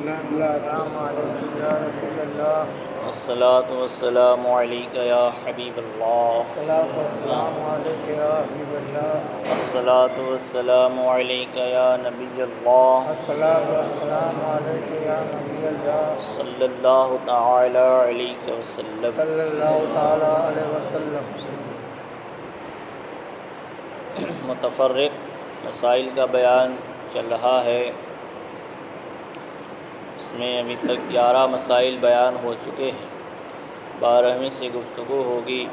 السلام علیکم یا رسول اللہ، الصلاۃ والسلام علیک یا حبیب اللہ، الصلاۃ والسلام علیک یا حبیب اللہ، الصلاۃ والسلام علیک یا نبی اللہ، الصلاۃ والسلام علیک یا نبی اللہ، صلی اللہ تعالی علیہ وسلم۔ صلی اللہ تعالیٰ علیہ وسلم۔ متفرق مسائل کا بیان چل رہا ہے، اس میں ابھی تک 11 مسائل بیان ہو چکے ہیں، 12ویں سے گفتگو ہوگی۔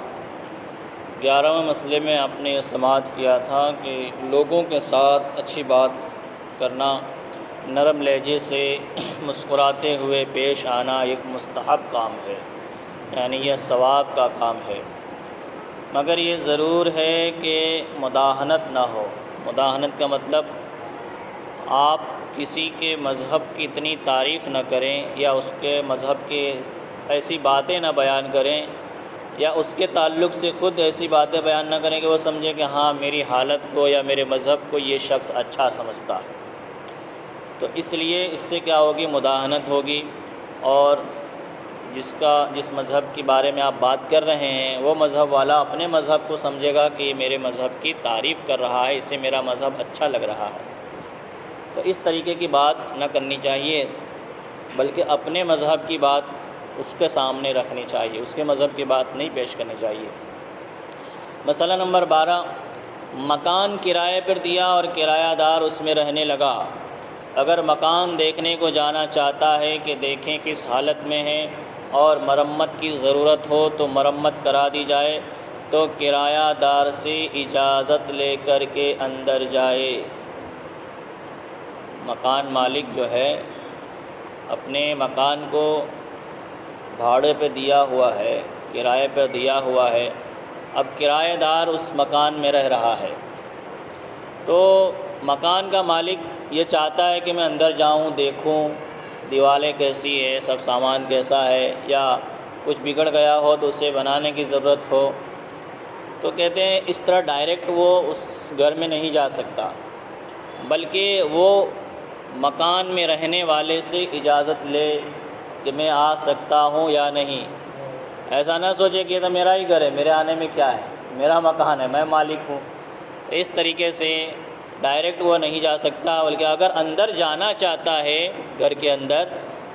11ویں مسئلے میں آپ نے یہ سماعت کیا تھا کہ لوگوں کے ساتھ اچھی بات کرنا، نرم لہجے سے مسکراتے ہوئے پیش آنا ایک مستحب کام ہے، یعنی یہ ثواب کا کام ہے، مگر یہ ضرور ہے کہ مداہنت نہ ہو۔ مداہنت کا مطلب آپ کسی کے مذہب کی اتنی تعریف نہ کریں یا اس کے مذہب کے ایسی باتیں نہ بیان کریں یا اس کے تعلق سے خود ایسی باتیں بیان نہ کریں کہ وہ سمجھے کہ ہاں میری حالت کو یا میرے مذہب کو یہ شخص اچھا سمجھتا ہے۔ تو اس لیے اس سے کیا ہوگی؟ مداہنت ہوگی، اور جس مذہب کے بارے میں آپ بات کر رہے ہیں وہ مذہب والا اپنے مذہب کو سمجھے گا کہ یہ میرے مذہب کی تعریف کر رہا ہے، اسے میرا مذہب اچھا لگ رہا ہے۔ تو اس طریقے کی بات نہ کرنی چاہیے، بلکہ اپنے مذہب کی بات اس کے سامنے رکھنی چاہیے، اس کے مذہب کی بات نہیں پیش کرنی چاہیے۔ مسئلہ نمبر 12، مکان کرائے پر دیا اور کرایہ دار اس میں رہنے لگا۔ اگر مکان دیکھنے کو جانا چاہتا ہے کہ دیکھیں کس حالت میں ہے اور مرمت کی ضرورت ہو تو مرمت کرا دی جائے، تو کرایہ دار سے اجازت لے کر کے اندر جائے۔ مکان مالک جو ہے اپنے مکان کو بھاڑے پہ دیا ہوا ہے، کرائے پہ دیا ہوا ہے، اب کرایہ دار اس مکان میں رہ رہا ہے، تو مکان کا مالک یہ چاہتا ہے کہ میں اندر جاؤں، دیکھوں دیواریں کیسی ہے، سب سامان کیسا ہے، یا کچھ بگڑ گیا ہو تو اسے بنانے کی ضرورت ہو، تو کہتے ہیں اس طرح ڈائریکٹ وہ اس گھر میں نہیں جا سکتا، بلکہ وہ مکان میں رہنے والے سے اجازت لے کہ میں آ سکتا ہوں یا نہیں۔ ایسا نہ سوچے کہ یہ تو میرا ہی گھر ہے، میرے آنے میں کیا ہے، میرا مکان ہے، میں مالک ہوں۔ اس طریقے سے ڈائریکٹ وہ نہیں جا سکتا، بلکہ اگر اندر جانا چاہتا ہے گھر کے اندر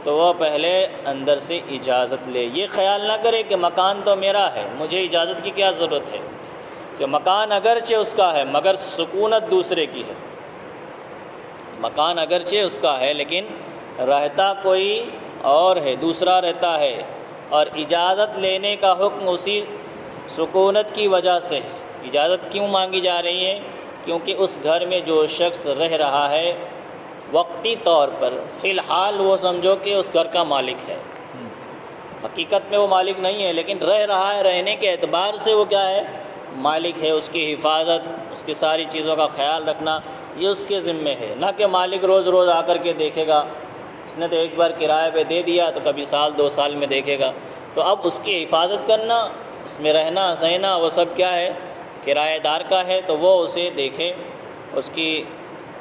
تو وہ پہلے اندر سے اجازت لے۔ یہ خیال نہ کرے کہ مکان تو میرا ہے، مجھے اجازت کی کیا ضرورت ہے، کہ مکان اگرچہ اس کا ہے مگر سکونت دوسرے کی ہے۔ مکان اگرچہ اس کا ہے لیکن رہتا کوئی اور ہے، دوسرا رہتا ہے، اور اجازت لینے کا حکم اسی سکونت کی وجہ سے ہے۔ اجازت کیوں مانگی جا رہی ہے؟ کیونکہ اس گھر میں جو شخص رہ رہا ہے وقتی طور پر فی الحال وہ سمجھو کہ اس گھر کا مالک ہے، حقیقت میں وہ مالک نہیں ہے، لیکن رہ رہا ہے، رہنے کے اعتبار سے وہ کیا ہے؟ مالک ہے۔ اس کی حفاظت، اس کی ساری چیزوں کا خیال رکھنا یہ اس کے ذمے ہے، نہ کہ مالک روز روز آ کر کے دیکھے گا۔ اس نے تو ایک بار کرائے پہ دے دیا تو کبھی سال 2 سال میں دیکھے گا، تو اب اس کی حفاظت کرنا، اس میں رہنا سہنا وہ سب کیا ہے؟ کرایہ دار کا ہے، تو وہ اسے دیکھے، اس کی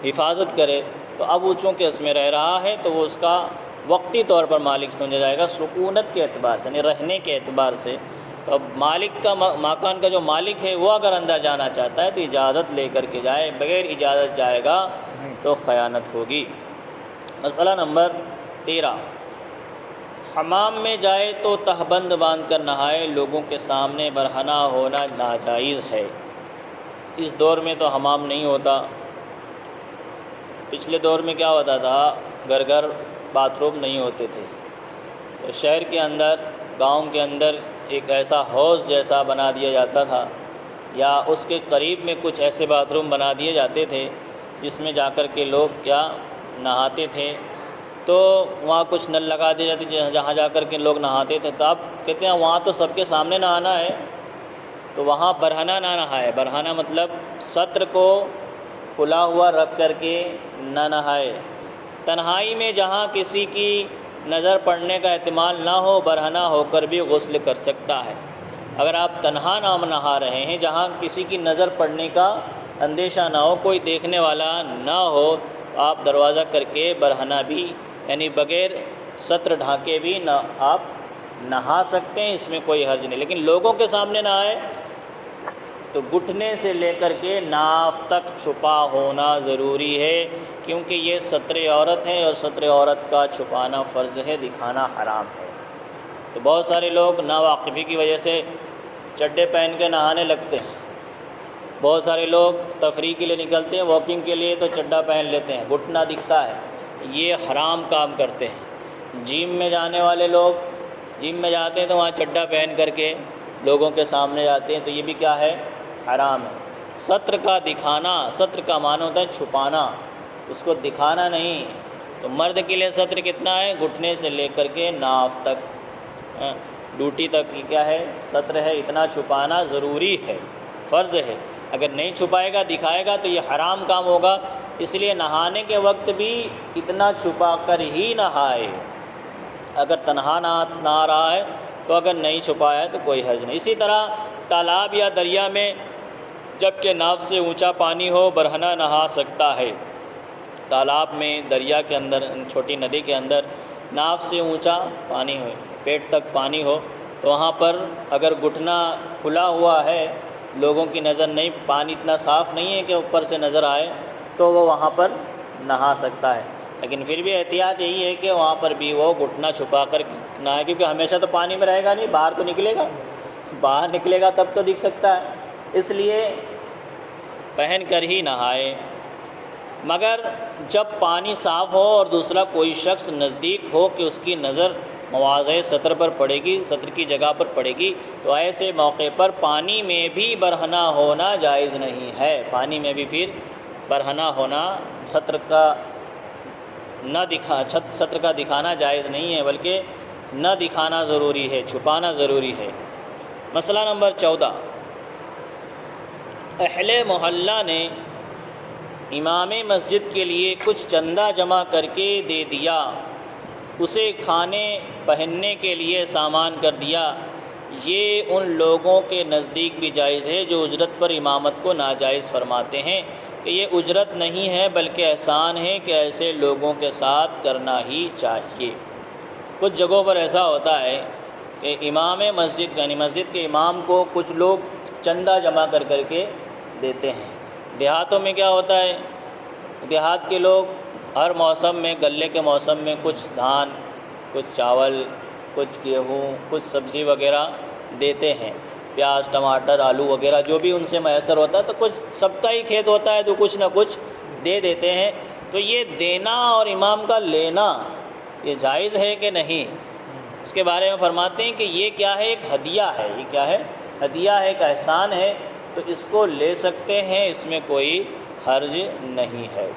حفاظت کرے۔ تو اب وہ چونکہ اس میں رہ رہا ہے تو وہ اس کا وقتی طور پر مالک سمجھا جائے گا، سکونت کے اعتبار سے، یعنی رہنے کے اعتبار سے۔ تو اب مالک کا، مکان کا جو مالک ہے وہ اگر اندر جانا چاہتا ہے تو اجازت لے کر کے جائے، بغیر اجازت جائے گا تو خیانت ہوگی۔ مسئلہ نمبر 13، حمام میں جائے تو تہبند باندھ کر نہائے، لوگوں کے سامنے برہنہ ہونا ناجائز ہے۔ اس دور میں تو حمام نہیں ہوتا، پچھلے دور میں کیا ہوتا تھا؟ گھر گھر باتھ روم نہیں ہوتے تھے، تو شہر کے اندر، گاؤں کے اندر ایک ایسا حوض جیسا بنا دیا جاتا تھا، یا اس کے قریب میں کچھ ایسے باتھ روم بنا دیے جاتے تھے جس میں جا کر کے لوگ کیا نہاتے تھے۔ تو وہاں کچھ نل لگا دیے جاتے تھے جہاں جا کر کے لوگ نہاتے تھے۔ تو اب کہتے ہیں وہاں تو سب کے سامنے نہانا ہے، تو وہاں برہنہ نہ نہائے۔ برہنہ مطلب سطر کو کھلا ہوا رکھ کر کے نہ نہائے۔ تنہائی میں جہاں کسی کی نظر پڑنے کا احتمال نہ ہو، برہنہ ہو کر بھی غسل کر سکتا ہے۔ اگر آپ تنہا نہا رہے ہیں، جہاں کسی کی نظر پڑنے کا اندیشہ نہ ہو، کوئی دیکھنے والا نہ ہو، آپ دروازہ کر کے برہنہ بھی یعنی بغیر سطر ڈھانکے بھی نہ آپ نہا سکتے ہیں، اس میں کوئی حرج نہیں، لیکن لوگوں کے سامنے نہائے تو گھٹنے سے لے کر کے ناف تک چھپا ہونا ضروری ہے، کیونکہ یہ ستر عورت ہے اور ستر عورت کا چھپانا فرض ہے، دکھانا حرام ہے۔ تو بہت سارے لوگ ناواقفی کی وجہ سے چڈے پہن کے نہانے لگتے ہیں، بہت سارے لوگ تفریح کے لیے نکلتے ہیں، واکنگ کے لیے تو چڈا پہن لیتے ہیں، گھٹنا دکھتا ہے، یہ حرام کام کرتے ہیں۔ جم میں جانے والے لوگ جم میں جاتے ہیں تو وہاں چڈا پہن کر کے لوگوں کے سامنے جاتے ہیں، تو یہ بھی کیا ہے؟ حرام ہے۔ ستر کا دکھانا، ستر کا معنی ہوتا ہے چھپانا، اس کو دکھانا نہیں۔ تو مرد کے لیے ستر کتنا ہے؟ گھٹنے سے لے کر کے ناف تک، ڈوٹی تک یہ کیا ہے؟ ستر ہے، اتنا چھپانا ضروری ہے، فرض ہے۔ اگر نہیں چھپائے گا، دکھائے گا تو یہ حرام کام ہوگا، اس لیے نہانے کے وقت بھی اتنا چھپا کر ہی نہائے۔ اگر تنہا نہ رہا ہے تو اگر نہیں چھپایا ہے تو کوئی حرج نہیں۔ اسی طرح تالاب یا دریا میں جب کہ ناف سے اونچا پانی ہو برہنہ نہا سکتا ہے۔ تالاب میں، دریا کے اندر، چھوٹی ندی کے اندر ناف سے اونچا پانی ہو، پیٹ تک پانی ہو، تو وہاں پر اگر گھٹنا کھلا ہوا ہے، لوگوں کی نظر نہیں، پانی اتنا صاف نہیں ہے کہ اوپر سے نظر آئے، تو وہ وہاں پر نہا سکتا ہے۔ لیکن پھر بھی احتیاط یہی ہے کہ وہاں پر بھی وہ گھٹنا چھپا کر نہائے، کیونکہ ہمیشہ تو پانی میں رہے گا نہیں، باہر تو نکلے گا، باہر نکلے گا تب تو دکھ سکتا ہے، اس لیے پہن کر ہی نہائے۔ مگر جب پانی صاف ہو اور دوسرا کوئی شخص نزدیک ہو کہ اس کی نظر مواضع سطر پر پڑے گی، سطر کی جگہ پر پڑے گی، تو ایسے موقع پر پانی میں بھی برہنہ ہونا جائز نہیں ہے۔ پانی میں بھی پھر برہنہ ہونا، سطر کا دکھانا جائز نہیں ہے، بلکہ نہ دکھانا ضروری ہے، چھپانا ضروری ہے۔ مسئلہ نمبر 14، اہل محلہ نے امام مسجد کے لیے کچھ چندہ جمع کر کے دے دیا، اسے کھانے پہننے کے لیے سامان کر دیا، یہ ان لوگوں کے نزدیک بھی جائز ہے جو اجرت پر امامت کو ناجائز فرماتے ہیں کہ یہ اجرت نہیں ہے بلکہ احسان ہے کہ ایسے لوگوں کے ساتھ کرنا ہی چاہیے۔ کچھ جگہوں پر ایسا ہوتا ہے کہ امام مسجد یعنی مسجد کے امام کو کچھ لوگ چندہ جمع کر کے دیتے ہیں۔ دیہاتوں میں کیا ہوتا ہے، دیہات کے لوگ ہر موسم میں، گلے کے موسم میں کچھ دھان، کچھ چاول، کچھ گیہوں، کچھ سبزی وغیرہ دیتے ہیں، پیاز، ٹماٹر، آلو وغیرہ جو بھی ان سے میسر ہوتا ہے، تو کچھ سب کا ہی کھیت ہوتا ہے تو کچھ نہ کچھ دے دیتے ہیں۔ تو یہ دینا اور امام کا لینا یہ جائز ہے کہ نہیں، اس کے بارے میں فرماتے ہیں کہ یہ کیا ہے؟ ایک ہدیہ ہے۔ یہ کیا ہے؟ ہدیہ ہے، ایک احسان ہے، تو اس کو لے سکتے ہیں، اس میں کوئی حرج نہیں ہے۔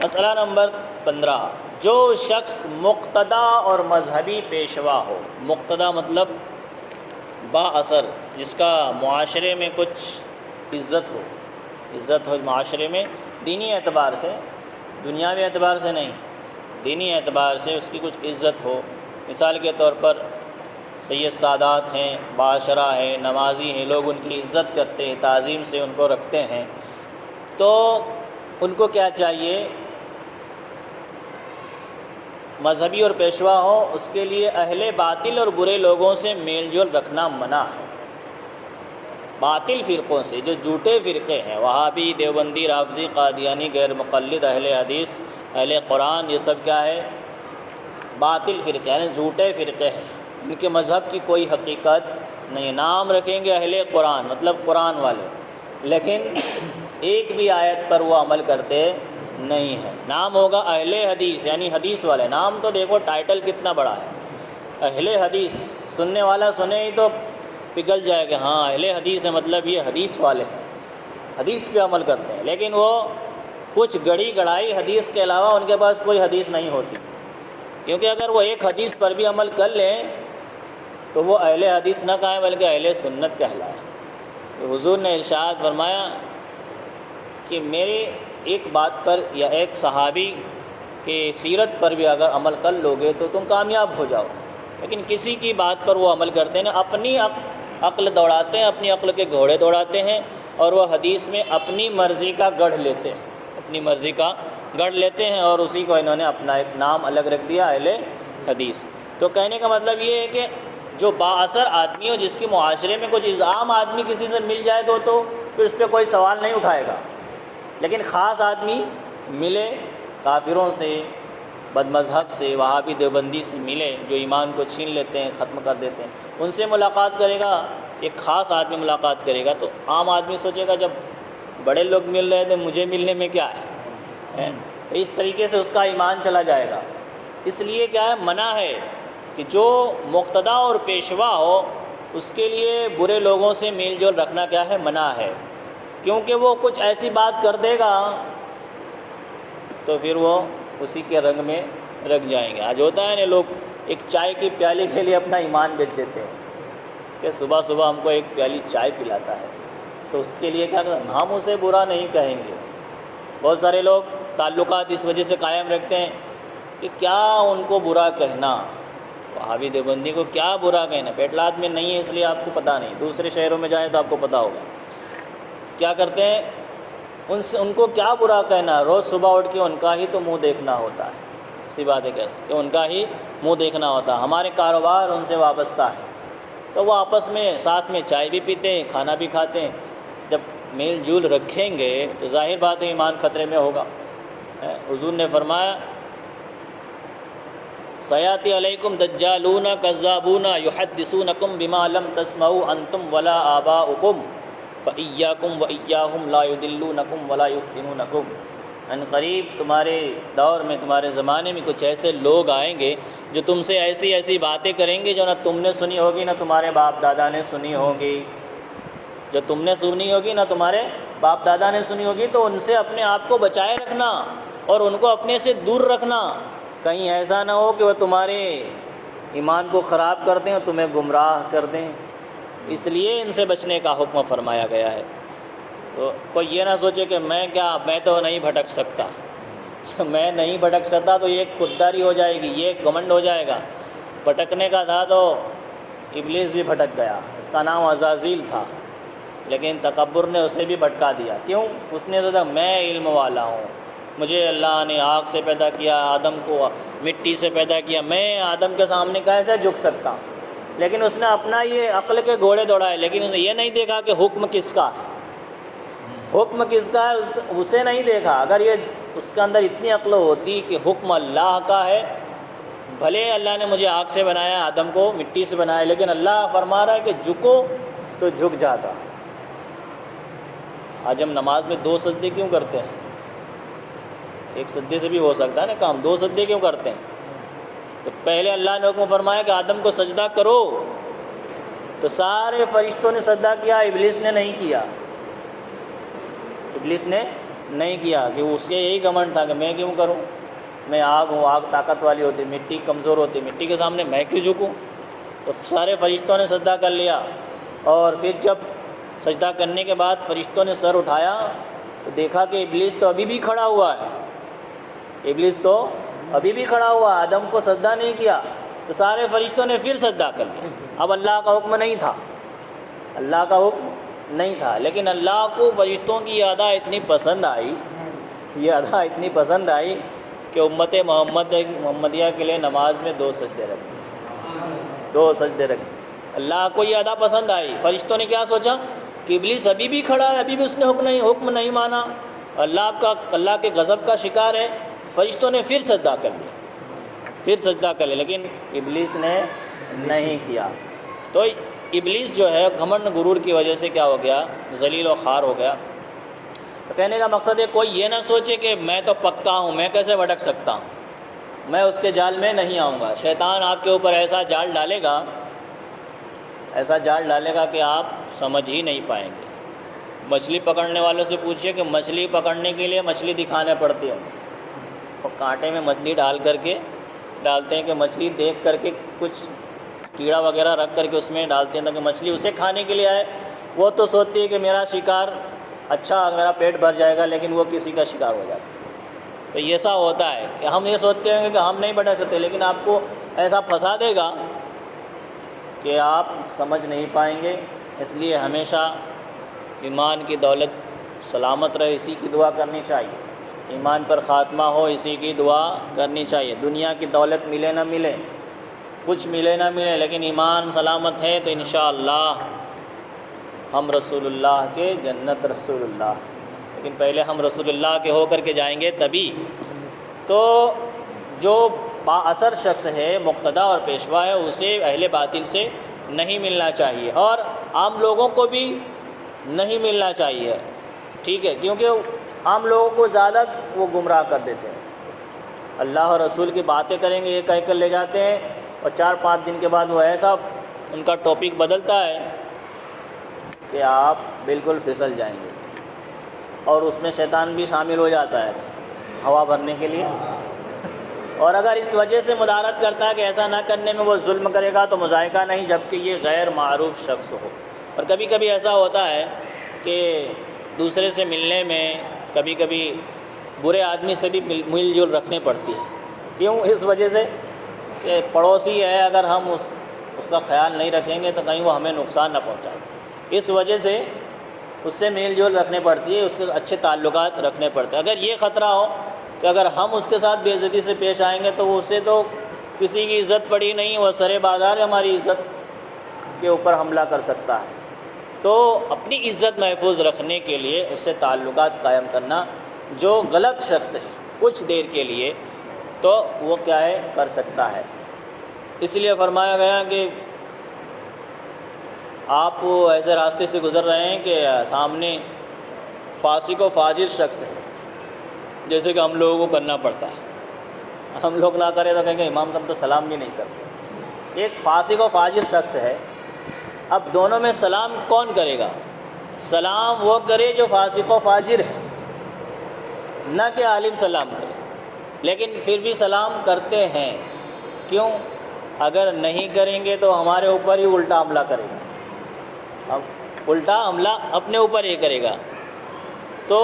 مسئلہ نمبر 15، جو شخص مقتدا اور مذہبی پیشوا ہو، مقتدا مطلب با اثر، جس کا معاشرے میں کچھ عزت ہو معاشرے میں، دینی اعتبار سے، دنیاوی اعتبار سے نہیں، دینی اعتبار سے اس کی کچھ عزت ہو۔ مثال کے طور پر سید سادات ہیں، باشرہ ہیں، نمازی ہیں، لوگ ان کی عزت کرتے ہیں، تعظیم سے ان کو رکھتے ہیں، تو ان کو کیا چاہیے؟ مذہبی اور پیشوا ہو، اس کے لیے اہل باطل اور برے لوگوں سے میل جول رکھنا منع ہے۔ باطل فرقوں سے، جو جھوٹے فرقے ہیں، وہابی، دیوبندی، رافضی، قادیانی، غیر مقلد، اہل حدیث، اہل قرآن، یہ سب کیا ہے؟ باطل فرقے، یعنی جھوٹے فرقے ہیں، ان کے مذہب کی کوئی حقیقت نہیں۔ نام رکھیں گے اہل قرآن، مطلب قرآن والے، لیکن ایک بھی آیت پر وہ عمل کرتے نہیں ہیں۔ نام ہوگا اہل حدیث، یعنی حدیث والے، نام تو دیکھو ٹائٹل کتنا بڑا ہے، اہل حدیث، سننے والا سنے ہی تو پگھل جائے گا، ہاں اہل حدیث ہے، مطلب یہ حدیث والے ہیں، حدیث پہ عمل کرتے ہیں، لیکن وہ کچھ گڑی گڑائی حدیث کے علاوہ ان کے پاس کوئی حدیث نہیں ہوتی، کیونکہ اگر وہ ایک حدیث پر بھی عمل کر لیں تو وہ اہل حدیث نہ کہیں بلکہ اہل سنت کہلائے۔ حضور نے ارشاد فرمایا کہ میرے ایک بات پر یا ایک صحابی کے سیرت پر بھی اگر عمل کر لوگے تو تم کامیاب ہو جاؤ، لیکن کسی کی بات پر وہ عمل کرتے ہیں، اپنی عقل دوڑاتے ہیں، اپنی عقل کے گھوڑے دوڑاتے ہیں، اور وہ حدیث میں اپنی مرضی کا گڑھ لیتے ہیں، اپنی مرضی کا گڑھ لیتے ہیں اور اسی کو انہوں نے اپنا ایک نام الگ رکھ دیا اہل حدیث۔ تو کہنے کا مطلب یہ ہے کہ جو با اثر آدمی ہو، جس کی معاشرے میں کچھ عام آدمی کسی سے مل جائے تو پھر اس پہ کوئی سوال نہیں اٹھائے گا، لیکن خاص آدمی ملے، کافروں سے، بد مذہب سے، وہابی دیوبندی سے ملے جو ایمان کو چھین لیتے ہیں، ختم کر دیتے ہیں، ان سے ملاقات کرے گا، ایک خاص آدمی ملاقات کرے گا تو عام آدمی سوچے گا جب بڑے لوگ مل رہے تھے مجھے ملنے میں کیا ہے؟ تو اس طریقے سے اس کا ایمان چلا جائے گا۔ اس لیے کیا ہے، منع ہے کہ جو مقتدا اور پیشوا ہو اس کے لیے برے لوگوں سے میل جول رکھنا کیا ہے، منع ہے، کیونکہ وہ کچھ ایسی بات کر دے گا تو پھر وہ اسی کے رنگ میں رگ جائیں گے۔ آج ہوتا ہے نا، لوگ ایک چائے کی پیالی کے لیے اپنا ایمان بیچ دیتے ہیں کہ صبح صبح ہم کو ایک پیالی چائے پلاتا ہے، تو اس کے لیے کیا کریں، ہم اسے برا نہیں کہیں گے۔ بہت سارے لوگ تعلقات اس وجہ سے قائم رکھتے ہیں کہ کیا ان کو برا کہنا، وہابی دیوبندی کو کیا برا کہنا، پیٹلات میں نہیں ہے اس لیے آپ کو پتہ نہیں، دوسرے شہروں میں جائیں تو آپ کو پتہ ہوگا کیا کرتے ہیں، ان کو کیا برا کہنا، روز صبح اٹھ کے ان کا ہی تو منہ دیکھنا ہوتا ہے، اسی بات ہے کہ ان کا ہی منہ دیکھنا ہوتا ہے، ہمارے کاروبار ان سے وابستہ ہے، تو وہ آپس میں ساتھ میں چائے بھی پیتے ہیں، کھانا بھی کھاتے ہیں، جب میل جول رکھیں گے تو ظاہر بات ہے ایمان خطرے میں ہوگا۔ حضور نے فرمایا سیاتی علیکم دجالون کذابون یحدثونکم بما لم تسمعوا انتم ولا آباؤکم فإیاکم وإیاہم لا یضلونکم ولا یفتنونکم۔ ان قریب تمہارے دور میں، تمہارے زمانے میں کچھ ایسے لوگ آئیں گے جو تم سے ایسی ایسی باتیں کریں گے جو نہ تم نے سنی ہوگی نہ تمہارے باپ دادا نے سنی ہوگی، جو تم نے سنی ہوگی نہ تمہارے باپ دادا نے سنی ہوگی، تو ان سے اپنے آپ کو بچائے رکھنا اور ان کو اپنے سے دور رکھنا، کہیں ایسا نہ ہو کہ وہ تمہارے ایمان کو خراب کر دیں اور تمہیں گمراہ کر دیں، اس لیے ان سے بچنے کا حکم فرمایا گیا ہے۔ تو کوئی یہ نہ سوچے کہ میں تو نہیں بھٹک سکتا، میں نہیں بھٹک سکتا تو یہ خودداری ہو جائے گی، یہ گھمنڈ ہو جائے گا۔ بھٹکنے کا تھا تو ابلیس بھی بھٹک گیا، اس کا نام عزازیل تھا، لیکن تکبر نے اسے بھی بھٹکا دیا۔ کیوں؟ اس نے سوچا میں علم والا ہوں، مجھے اللہ نے آگ سے پیدا کیا، آدم کو مٹی سے پیدا کیا، میں آدم کے سامنے کیسے جھک سکتا ہوں؟ لیکن اس نے اپنا یہ عقل کے گھوڑے دوڑائے، لیکن اس نے یہ نہیں دیکھا کہ حکم کس کا ہے، حکم کس کا ہے اسے نہیں دیکھا۔ اگر یہ اس کے اندر اتنی عقل ہوتی کہ حکم اللہ کا ہے، بھلے اللہ نے مجھے آگ سے بنایا، آدم کو مٹی سے بنایا، لیکن اللہ فرما رہا ہے کہ جھکو تو جھک جاتا۔ آج ہم نماز میں 2 سجدے کیوں کرتے ہیں؟ ایک سجدے سے بھی ہو سکتا ہے نا کام، 2 سجدے کیوں کرتے ہیں؟ تو پہلے اللہ نے حکم فرمایا کہ آدم کو سجدہ کرو، تو سارے فرشتوں نے سجدہ کیا، ابلیس نے نہیں کیا، ابلیس نے نہیں کیا، کہ اس کے یہی گھمنڈ تھا کہ میں کیوں کروں، میں آگ ہوں، آگ طاقت والی ہوتی، مٹی کمزور ہوتی، مٹی کے سامنے میں کیوں جھکوں؟ تو سارے فرشتوں نے سجدہ کر لیا، اور پھر جب سجدہ کرنے کے بعد فرشتوں نے سر اٹھایا تو دیکھا کہ ابلیس تو ابھی بھی کھڑا ہوا ہے، ابلیس تو ابھی بھی کھڑا ہوا، آدم کو سجدہ نہیں کیا، تو سارے فرشتوں نے پھر سجدہ کر لیا۔ اب اللہ کا حکم نہیں تھا، اللہ کا حکم نہیں تھا، لیکن اللہ کو فرشتوں کی یہ ادا اتنی پسند آئی، یہ ادا اتنی پسند آئی کہ امت محمدیہ کے لیے نماز میں 2 سجدے رکھ دیے، 2 سجدے رکھ دیے۔ اللہ کو یہ ادا پسند آئی، فرشتوں نے کیا سوچا کہ ابلیس ابھی بھی کھڑا ہے، ابھی بھی اس نے حکم نہیں مانا، اللہ کے غضب کا شکار ہے، فرشتوں نے پھر سجدہ کر لیا، لیکن ابلیس نے نہیں کیا۔ تو ابلیس جو ہے گھمنڈ غرور کی وجہ سے کیا ہو گیا، ذلیل و خوار ہو گیا۔ تو کہنے کا مقصد ہے کوئی یہ نہ سوچے کہ میں تو پکا ہوں، میں کیسے بھٹک سکتا ہوں، میں اس کے جال میں نہیں آؤں گا۔ شیطان آپ کے اوپر ایسا جال ڈالے گا کہ آپ سمجھ ہی نہیں پائیں گے۔ مچھلی پکڑنے والوں سے پوچھئے کہ مچھلی پکڑنے کے لیے مچھلی دکھانے پڑتی ہے، اور کانٹے میں مچھلی ڈالتے ہیں کہ مچھلی دیکھ کر کے کچھ کیڑا وغیرہ رکھ کر کے اس میں ڈالتے ہیں تاکہ مچھلی اسے کھانے کے لیے آئے۔ وہ تو سوچتی ہے کہ میرا شکار اچھا، میرا پیٹ بھر جائے گا، لیکن وہ کسی کا شکار ہو جاتا ہے۔ تو ایسا ہوتا ہے کہ ہم یہ سوچتے ہیں کہ ہم نہیں بھٹک سکتے، لیکن آپ کو ایسا پھنسا دے گا کہ آپ سمجھ نہیں پائیں گے۔ اس لیے ہمیشہ ایمان کی دولت سلامت رہے، اسی کی دعا کرنی چاہیے۔ ایمان پر خاتمہ ہو، اسی کی دعا کرنی چاہیے۔ دنیا کی دولت ملے نہ ملے، کچھ ملے نہ ملے، لیکن ایمان سلامت ہے تو انشاءاللہ ہم رسول اللہ کے، جنت رسول اللہ، لیکن پہلے ہم رسول اللہ کے ہو کر کے جائیں گے تبھی۔ تو جو با اثر شخص ہے، مقتدا اور پیشوا ہے، اسے اہل باطل سے نہیں ملنا چاہیے، اور عام لوگوں کو بھی نہیں ملنا چاہیے، ٹھیک ہے، کیونکہ عام لوگوں کو زیادہ وہ گمراہ کر دیتے ہیں۔ اللہ اور رسول کی باتیں کریں گے یہ کہہ کر لے جاتے ہیں، اور 4-5 دن کے بعد وہ ایسا ان کا ٹاپک بدلتا ہے کہ آپ بالکل پھسل جائیں گے، اور اس میں شیطان بھی شامل ہو جاتا ہے ہوا بھرنے کے لیے، اور اگر اس وجہ سے مدارت کرتا ہے کہ ایسا نہ کرنے میں وہ ظلم کرے گا تو مذائقہ نہیں، جبکہ یہ غیر معروف شخص ہو۔ اور کبھی کبھی ایسا ہوتا ہے کہ دوسرے سے ملنے میں کبھی کبھی برے آدمی سے بھی مل جل رکھنے پڑتی ہے، کیوں؟ اس وجہ سے کہ پڑوسی ہے، اگر ہم اس کا خیال نہیں رکھیں گے تو کہیں وہ ہمیں نقصان نہ پہنچائے، اس وجہ سے اس سے میل جول رکھنے پڑتی ہے، اس سے اچھے تعلقات رکھنے پڑتے ہیں۔ اگر یہ خطرہ ہو کہ اگر ہم اس کے ساتھ بے عزتی سے پیش آئیں گے تو اس سے تو کسی کی عزت پڑی نہیں، وہ سرے بازار ہماری عزت کے اوپر حملہ کر سکتا ہے۔ تو اپنی عزت محفوظ رکھنے کے لیے اس سے تعلقات قائم کرنا، جو غلط شخص ہے کچھ دیر کے لیے تو وہ کیا ہے، کر سکتا ہے۔ اس لیے فرمایا گیا کہ آپ ایسے راستے سے گزر رہے ہیں کہ سامنے فاسق و فاجر شخص ہے، جیسے کہ ہم لوگوں کو کرنا پڑتا ہے، ہم لوگ نہ کریں تو کہیں گے امام صاحب تو سلام بھی نہیں کرتے۔ ایک فاسق و فاجر شخص ہے، اب دونوں میں سلام کون کرے گا؟ سلام وہ کرے جو فاسق و فاجر ہے، نہ کہ عالم سلام کرے، لیکن پھر بھی سلام کرتے ہیں، کیوں؟ اگر نہیں کریں گے تو ہمارے اوپر ہی الٹا حملہ کرے گا، اب الٹا حملہ اپنے اوپر ہی کرے گا۔ تو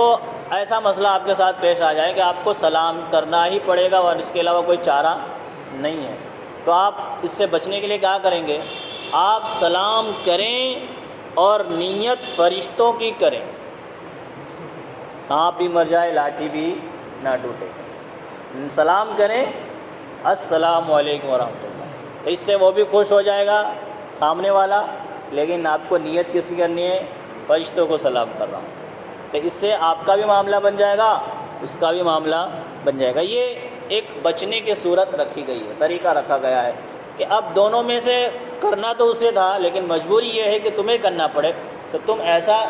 ایسا مسئلہ آپ کے ساتھ پیش آ جائے کہ آپ کو سلام کرنا ہی پڑے گا اور اس کے علاوہ کوئی چارہ نہیں ہے، تو آپ اس سے بچنے کے لیے کیا کریں گے؟ آپ سلام کریں اور نیت فرشتوں کی کریں، سانپ بھی مر جائے لاٹھی بھی نہ ٹوٹے، سلام کریں السلام علیکم ورحمۃ اللہ، تو اس سے وہ بھی خوش ہو جائے گا سامنے والا، لیکن آپ کو نیت کس کی کرنی ہے؟ فرشتوں کو سلام کر رہا ہوں، تو اس سے آپ کا بھی معاملہ بن جائے گا، اس کا بھی معاملہ بن جائے گا۔ یہ ایک بچنے کی صورت رکھی گئی ہے، طریقہ رکھا گیا ہے کہ اب دونوں میں سے کرنا تو اسے تھا، لیکن مجبوری یہ ہے کہ تمہیں کرنا پڑے، تو تم ایسا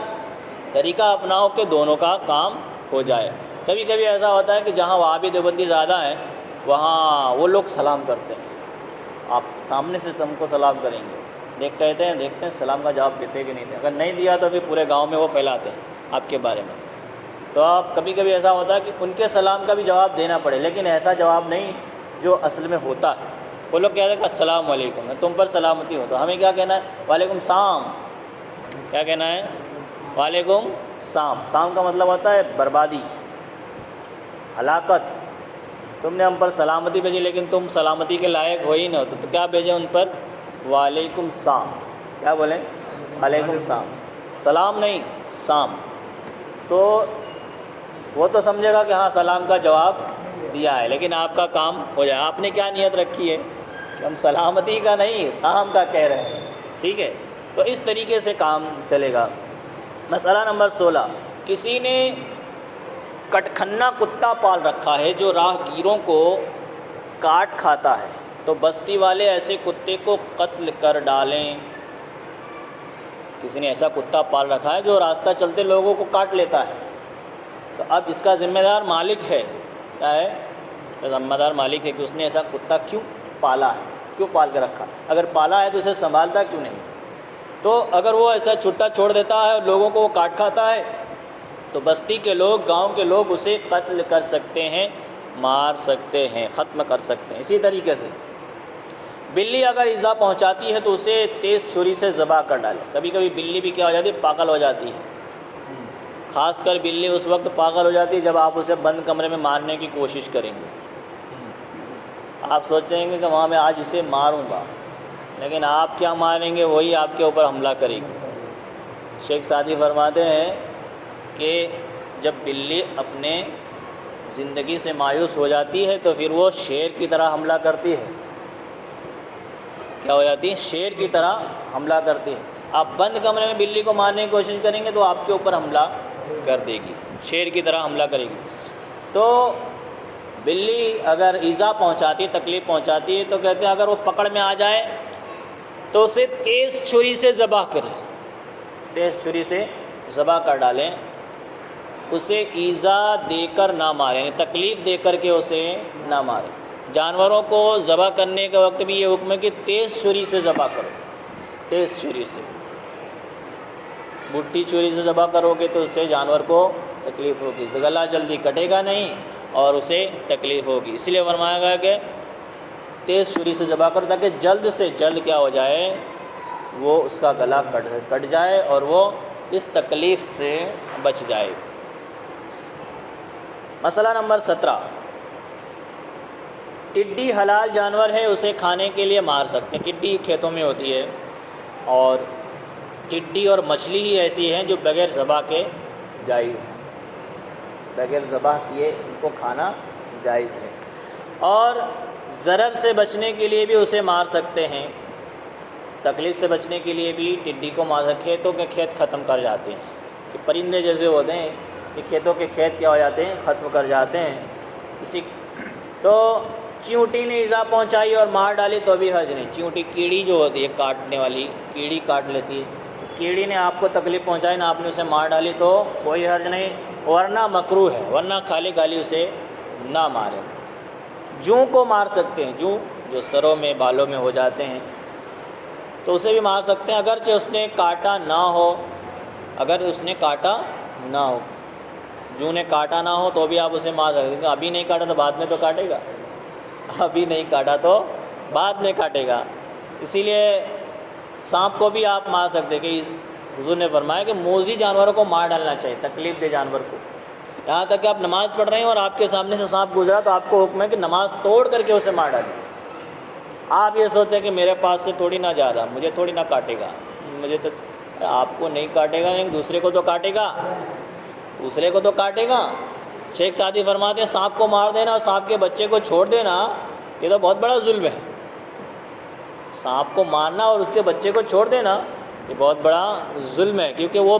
طریقہ اپناؤ کہ دونوں کا کام ہو جائے۔ کبھی کبھی ایسا ہوتا ہے کہ جہاں وہابی دیوبندی زیادہ ہیں وہاں وہ لوگ سلام کرتے ہیں، آپ سامنے سے تم کو سلام کریں گے، دیکھتے ہیں سلام کا جواب دیتے کہ نہیں دیں، اگر نہیں دیا تو پھر پورے گاؤں میں وہ پھیلاتے ہیں آپ کے بارے میں۔ تو آپ کبھی کبھی ایسا ہوتا ہے کہ ان کے سلام کا بھی جواب دینا پڑے، لیکن ایسا جواب نہیں جو اصل میں ہوتا ہے۔ وہ لوگ کہتے ہیں کہ السلام علیکم، تم پر سلامتی ہو، تو ہمیں کیا کہنا ہے؟ وعلیکم السلام۔ کیا کہنا ہے؟ وعلیکم السلام۔ سام کا مطلب ہوتا ہے بربادی، ہلاکت۔ تم نے ہم پر سلامتی بھیجی لیکن تم سلامتی کے لائق ہو ہی نہ، تو کیا بھیجیں ان پر؟ وعلیکم السلام۔ کیا بولیں؟ وعلیکم السلام، سلام نہیں، سام۔ تو وہ تو سمجھے گا کہ ہاں سلام کا جواب دیا ہے، لیکن آپ کا کام ہو جائے۔ آپ نے کیا نیت رکھی ہے کہ ہم سلامتی کا نہیں سام کا کہہ رہے ہیں، ٹھیک ہے؟ تو اس طریقے سے کام چلے گا۔ مسئلہ نمبر 16، کسی نے کٹکھنا کتا پال رکھا ہے جو راہ گیروں کو کاٹ کھاتا ہے، تو بستی والے ایسے کتے کو قتل کر ڈالیں۔ کسی نے ایسا کتا پال رکھا ہے جو راستہ چلتے لوگوں کو کاٹ لیتا ہے، تو اب اس کا ذمہ دار مالک ہے، کیا ہے؟ ذمہ دار مالک ہے کہ اس نے ایسا کتا کیوں پالا ہے، کیوں پال کے رکھا، اگر پالا ہے تو اسے سنبھالتا کیوں نہیں؟ تو اگر وہ ایسا چھٹا چھوڑ دیتا ہے اور لوگوں کو وہ کاٹ کھاتا ہے تو بستی کے لوگ، گاؤں کے لوگ اسے قتل کر سکتے ہیں، مار سکتے ہیں، ختم کر سکتے ہیں۔ اسی طریقے سے بلی اگر ایذا پہنچاتی ہے تو اسے تیز چھری سے ذبح کر ڈالے۔ کبھی کبھی بلی بھی کیا ہو جاتی ہے؟ پاگل ہو جاتی ہے، خاص کر بلی اس وقت پاگل ہو جاتی ہے جب آپ اسے بند کمرے میں مارنے کی کوشش کریں گے۔ آپ سوچیں گے کہ وہاں میں آج اسے ماروں گا، لیکن آپ کیا ماریں گے؟ وہی آپ کے اوپر حملہ کرے گی۔ شیخ سعدی فرماتے ہیں کہ جب بلی اپنے زندگی سے مایوس ہو جاتی ہے تو پھر وہ شیر کی طرح حملہ کرتی ہے. کیا ہو جاتی ہے؟ شیر کی طرح حملہ کرتی ہے. آپ بند کمرے میں بلی کو مارنے کی کوشش کریں گے تو آپ کے اوپر حملہ کر دے گی، شیر کی طرح حملہ کرے گی. تو بلی اگر ایذا پہنچاتی، تکلیف پہنچاتی ہے تو کہتے ہیں اگر وہ پکڑ میں آ جائے تو اسے تیز چھری سے ذبح کریں، تیز چھری سے ذبح کر ڈالیں. اسے ایذا دے کر نہ ماریں، یعنی تکلیف دے کر کے اسے نہ ماریں. جانوروں کو ذبح کرنے کے وقت بھی یہ حکم ہے کہ تیز چھری سے ذبح کرو، تیز چھری سے. بھٹی چھری سے ذبح کرو گے تو اس سے جانور کو تکلیف ہوگی، گلا جلدی کٹے گا نہیں اور اسے تکلیف ہوگی. اس لیے فرمایا گیا کہ تیز چھری سے ذبح کرو تاکہ جلد سے جلد کیا ہو جائے، وہ اس کا گلا کٹ جائے اور وہ اس تکلیف سے بچ جائے. مسئلہ نمبر 17، ٹڈی حلال جانور ہے، اسے کھانے کے لیے مار سکتے ہیں. ٹڈی کھیتوں میں ہوتی ہے اور ٹڈی اور مچھلی ہی ایسی ہیں جو بغیر ذبح کے جائز ہیں، بغیر ذبح کیے ان کو کھانا جائز ہے. اور ضرر سے بچنے کے لیے بھی اسے مار سکتے ہیں، تکلیف سے بچنے کے لیے بھی ٹڈی کو مار سکتے. کھیتوں کے کھیت ختم کر جاتے ہیں، کہ پرندے جیسے ہوتے ہیں کہ کھیتوں کے کھیت کیا ہو جاتے ہیں، ختم کر جاتے ہیں. تو چیونٹی نے ایذا پہنچائی اور مار ڈالی تو بھی حرج نہیں. چیونٹی کیڑی جو ہوتی ہے کاٹنے والی، کیڑی کاٹ لیتی ہے، کیڑی نے آپ کو تکلیف پہنچائی نہ، آپ نے اسے مار ڈالی تو کوئی حرج نہیں، ورنہ مکروہ ہے، ورنہ خالی گالی اسے نہ مارے. جوں کو مار سکتے ہیں، جوں جو سروں میں بالوں میں ہو جاتے ہیں تو اسے بھی مار سکتے ہیں، اگرچہ اس نے کاٹا نہ ہو. اگر اس نے کاٹا نہ ہو، جوں نے کاٹا نہ ہو تو بھی آپ اسے مار سکتے ہیں. ابھی نہیں کاٹا تو بعد میں تو کاٹے گا، ابھی نہیں کاٹا تو بعد میں کاٹے گا. اسی لیے سانپ کو بھی آپ مار سکتے ہیں، کہ حضور نے فرمایا کہ موذی جانوروں کو مار ڈالنا چاہیے، تکلیف دہ جانور کو. یہاں تک کہ آپ نماز پڑھ رہے ہیں اور آپ کے سامنے سے سانپ گزرا تو آپ کو حکم ہے کہ نماز توڑ کر کے اسے مار ڈالیں. آپ یہ سوچتے ہیں کہ میرے پاس سے تھوڑی نہ جا رہا، مجھے تھوڑی نہ کاٹے گا، مجھے تو آپ کو نہیں کاٹے گا، لیکن دوسرے کو تو کاٹے گا، دوسرے کو تو کاٹے گا. شیخ سعدی فرماتے ہیں سانپ کو مار دینا اور سانپ کے بچے کو چھوڑ دینا یہ تو بہت بڑا ظلم ہے. سانپ کو مارنا اور اس کے بچے کو چھوڑ دینا یہ بہت بڑا ظلم ہے، کیونکہ وہ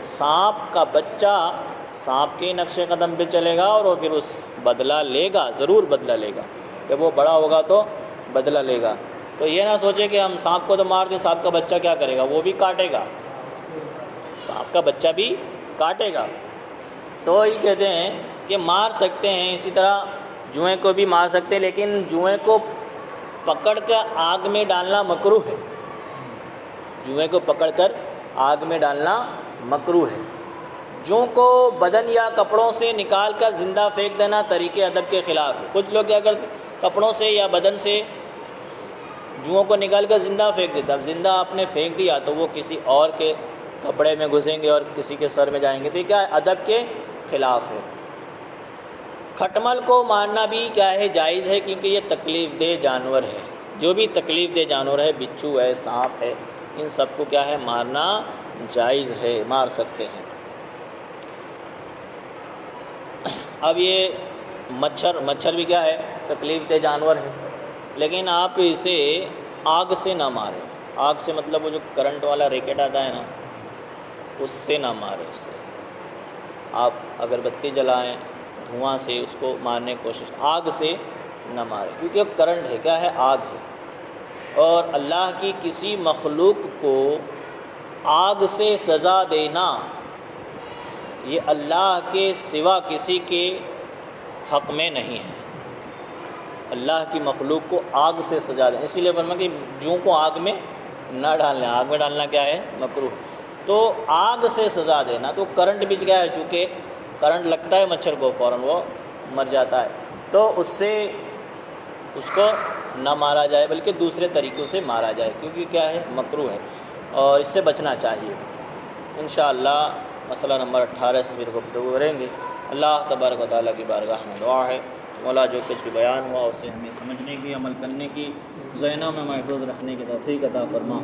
سانپ کا بچہ سانپ کے نقش قدم پہ چلے گا اور وہ پھر اس بدلہ لے گا، ضرور بدلہ لے گا. جب وہ بڑا ہوگا تو بدلہ لے گا. تو یہ نہ سوچے کہ ہم سانپ کو تو مار دیں، سانپ کا بچہ کیا کرے گا، وہ بھی کاٹے گا، سانپ کا بچہ بھی کاٹے گا. تو یہ کہتے ہیں کہ مار سکتے ہیں. اسی طرح جوئیں کو بھی مار سکتے ہیں، لیکن جوئیں کو پکڑ کر آگ میں ڈالنا مکروہ ہے. جوئیں کو پکڑ کر آگ میں ڈالنا مکروہ ہے. جوں کو بدن یا کپڑوں سے نکال کر زندہ پھینک دینا طریقے ادب کے خلاف ہے. کچھ لوگ کیا کرتے کپڑوں سے یا بدن سے جوؤں کو نکال کر زندہ پھینک دیتا. اب زندہ آپ نے پھینک دیا تو وہ کسی اور کے کپڑے میں گھسیں گے اور کسی کے سر میں جائیں گے، تو یہ کیا ادب کے خلاف ہے. کھٹمل کو مارنا بھی کیا ہے، جائز ہے، کیونکہ یہ تکلیف دہ جانور ہے. جو بھی تکلیف دہ جانور ہے، بچھو ہے، سانپ ہے، ان سب کو کیا ہے مارنا جائز ہے، مار سکتے ہیں. اب یہ مچھر بھی کیا ہے، تکلیف دہ جانور ہے، لیکن آپ اسے آگ سے نہ ماریں. آگ سے مطلب وہ جو کرنٹ والا ریکٹ آتا ہے نا، اس سے نہ ماریں. اسے آپ اگربتی جلائیں، دھواں سے اس کو مارنے کی کوشش، آگ سے نہ ماریں، کیونکہ وہ کرنٹ ہے، کیا ہے، آگ ہے. اور اللہ کی کسی مخلوق کو آگ سے سزا دینا یہ اللہ کے سوا کسی کے حق میں نہیں ہے. اللہ کی مخلوق کو آگ سے سزا دیں، اسی لیے فرمایا کہ جوں کو آگ میں نہ ڈالنا. آگ میں ڈالنا کیا ہے، مکروہ. تو آگ سے سزا دینا، تو کرنٹ بھی کیا ہے، چونکہ کرنٹ لگتا ہے مچھر کو فوراً وہ مر جاتا ہے، تو اس کو نہ مارا جائے بلکہ دوسرے طریقوں سے مارا جائے، کیونکہ کیا ہے، مکروہ ہے اور اس سے بچنا چاہیے. انشاءاللہ مسئلہ نمبر 18 سے پھر گفتگو کریں گے. اللہ تبارک و تعالیٰ کی بارگاہ میں دعا ہے مولا جو کچھ بھی بیان ہوا اسے ہمیں سمجھنے کی، عمل کرنے کی، ذہنوں میں محفوظ رکھنے کی توفیق عطا فرما.